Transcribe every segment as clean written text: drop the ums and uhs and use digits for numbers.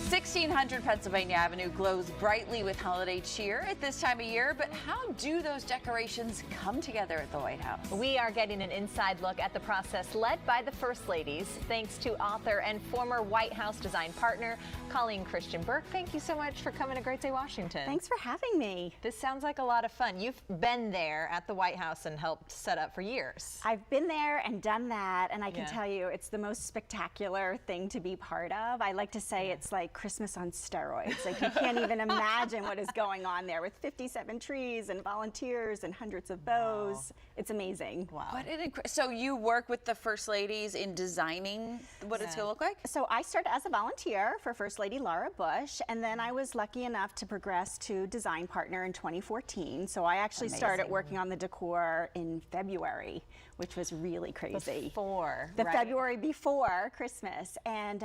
1600 Pennsylvania Avenue glows brightly with holiday cheer at this time of year, but how do those decorations come together at the White House? We are getting an inside look at the process led by the First Ladies, thanks to author and former White House design partner, Coleen Burke. Thank you so much for coming to Great Day, Washington. Thanks for having me. This sounds like a lot of fun. You've been there at the White House and helped set up for years. I've been there and done that, and I can tell you it's the most spectacular thing to be part of. I like to say it's like Christmas on steroids. Like, you can't even imagine what is going on there with 57 trees and volunteers and hundreds of bows. Wow. It's amazing. Wow. So you work with the First Ladies in designing what it's going to look like? So I started as a volunteer for First Lady Laura Bush, and then I was lucky enough to progress to design partner in 2014. So I actually started working on the decor in February, which was really crazy. The February before Christmas. And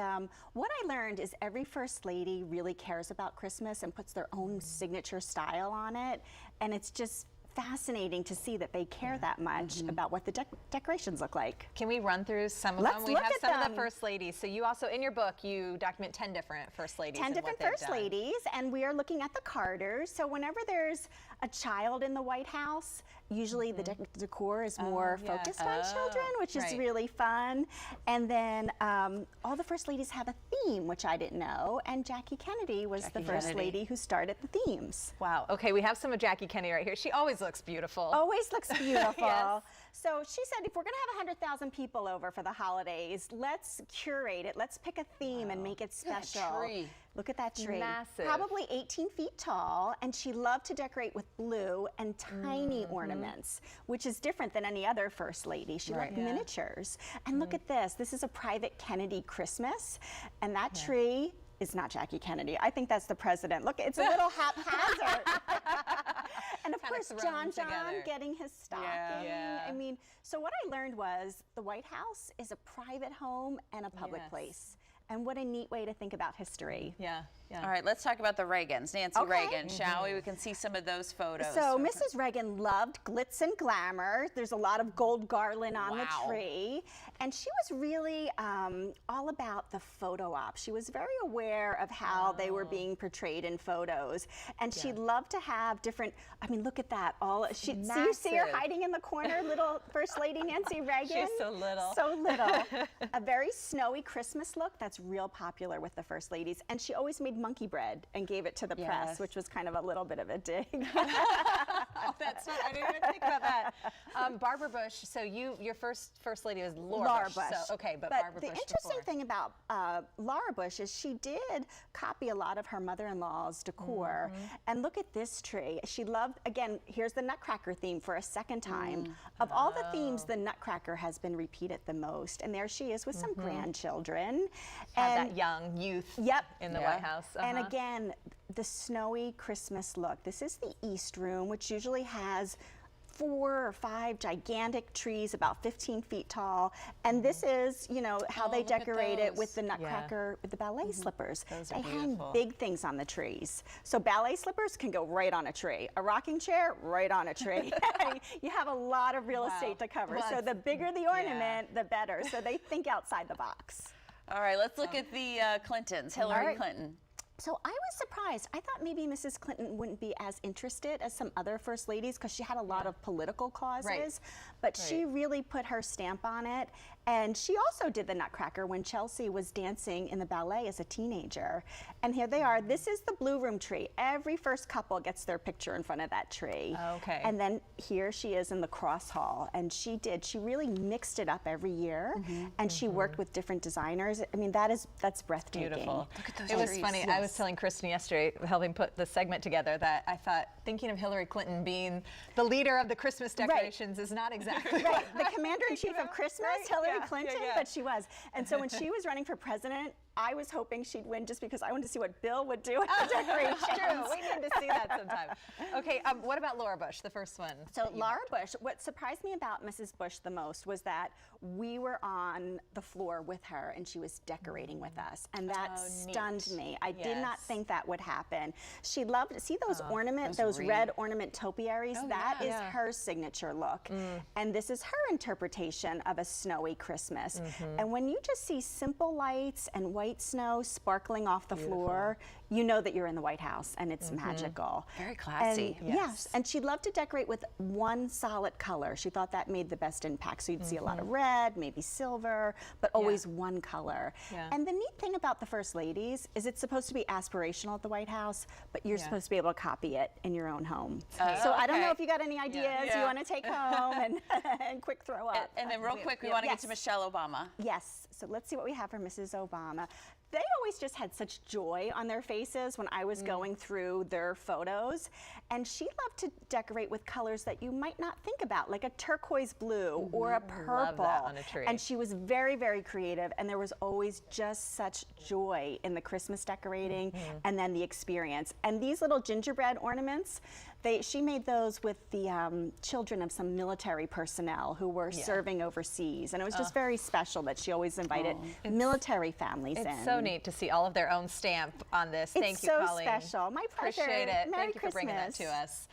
what I learned is every First Lady really cares about Christmas and puts their own signature style on it. And it's just fascinating to see that they care that much about what the decorations look like. Can we run through some of them? We have some of the First Ladies. So you also, in your book, you document 10 different First Ladies. 10 different First Ladies, and we are looking at the Carters. So whenever there's a child in the White House, usually the decor is more focused on children, which is really fun. And then all the First Ladies have a theme, which I didn't know, and Jackie Kennedy was the First Lady who started the themes. Wow. Okay, we have some of Jackie Kennedy right here. She always looks beautiful. Always looks beautiful. So she said, if we're going to have 100,000 people over for the holidays, let's curate it. Let's pick a theme and make it special. Look at that tree. Massive. Probably 18 feet tall, and she loved to decorate with blue and tiny ornaments, which is different than any other First Lady. She loved miniatures. And look at this. This is a private Kennedy Christmas, and that tree is not Jackie Kennedy. I think that's the president. Look, it's a little haphazard. And of course, John getting his stocking. I mean, so what I learned was the White House is a private home and a public place. And what a neat way to think about history. All right, let's talk about the Reagans. Nancy Reagan, shall we? We can see some of those photos. So Mrs. Reagan loved glitz and glamour. There's a lot of gold garland on the tree. And she was really all about the photo op. She was very aware of how they were being portrayed in photos. And she loved to have different, I mean, look at that. You see her hiding in the corner, little First Lady Nancy Reagan? She's so little. So little. A very snowy Christmas look that's real popular with the First Ladies. And she always made monkey bread and gave it to the press, which was kind of a little bit of a dig. That's not, I didn't even think about that. Barbara Bush, so your first Lady was Laura Bush. So, but Barbara Bush the interesting thing about Laura Bush is she did copy a lot of her mother-in-law's decor. And look at this tree. She loved, again, here's the Nutcracker theme for a second time. Of all the themes, the Nutcracker has been repeated the most. And there she is with some grandchildren. And that young youth in the White House. And again, the snowy Christmas look. This is the East Room, which usually has 4 or 5 gigantic trees about 15 feet tall. And this is, you know, how they decorate it with the Nutcracker, with the ballet slippers. They hang big things on the trees. So ballet slippers can go right on a tree. A rocking chair, right on a tree. You have a lot of real estate to cover. So the bigger the ornament, the better. So they think outside the box. All right, let's look at the Clintons, Hillary Clinton. So I was surprised. I thought maybe Mrs. Clinton wouldn't be as interested as some other First Ladies because she had a lot of political causes, but she really put her stamp on it. And she also did the Nutcracker when Chelsea was dancing in the ballet as a teenager. And here they are. This is the Blue Room tree. Every first couple gets their picture in front of that tree. And then here she is in the Cross Hall. And she really mixed it up every year. And she worked with different designers. I mean, that's breathtaking. Beautiful. Look at those trees. Was funny. I was telling Kristen yesterday, helping put the segment together, that I thought thinking of Hillary Clinton being the leader of the Christmas decorations is not exactly the commander-in-chief of Christmas, Hillary Clinton, but she was. And so when she was running for president, I was hoping she'd win just because I wanted to see what Bill would do with the decorations. True, we need to see that sometime. Okay, what about Laura Bush, the first one? So Laura Bush, what surprised me about Mrs. Bush the most was that we were on the floor with her and she was decorating with us. And that stunned me. I did not think that would happen. She loved, see those ornaments, those red ornament topiaries? That is her signature look. And this is her interpretation of a snowy Christmas. And when you just see simple lights and white white snow sparkling off the floor, you know that you're in the White House, and it's magical. Very classy. And, yes, and she loved to decorate with one solid color. She thought that made the best impact. So you'd see a lot of red, maybe silver, but always one color. And the neat thing about the First Ladies is it's supposed to be aspirational at the White House, but you're supposed to be able to copy it in your own home. So I don't know if you got any ideas you want to take home and quick throw up. And then real quick, we want to get to Michelle Obama. Yes, so let's see what we have for Mrs. Obama. They always just had such joy on their faces when I was going through their photos. And she loved to decorate with colors that you might not think about, like a turquoise blue or a purple. Love that on a tree. And she was very, very creative, and there was always just such joy in the Christmas decorating and then the experience. And these little gingerbread ornaments, she made those with the children of some military personnel who were serving overseas. And it was just very special that she always invited military families in. It's so neat to see all of their own stamp on this. Thank you, Colleen. Colleen. It's so special. My pleasure. Appreciate it. Merry Thank you for bringing that Christmas. to us.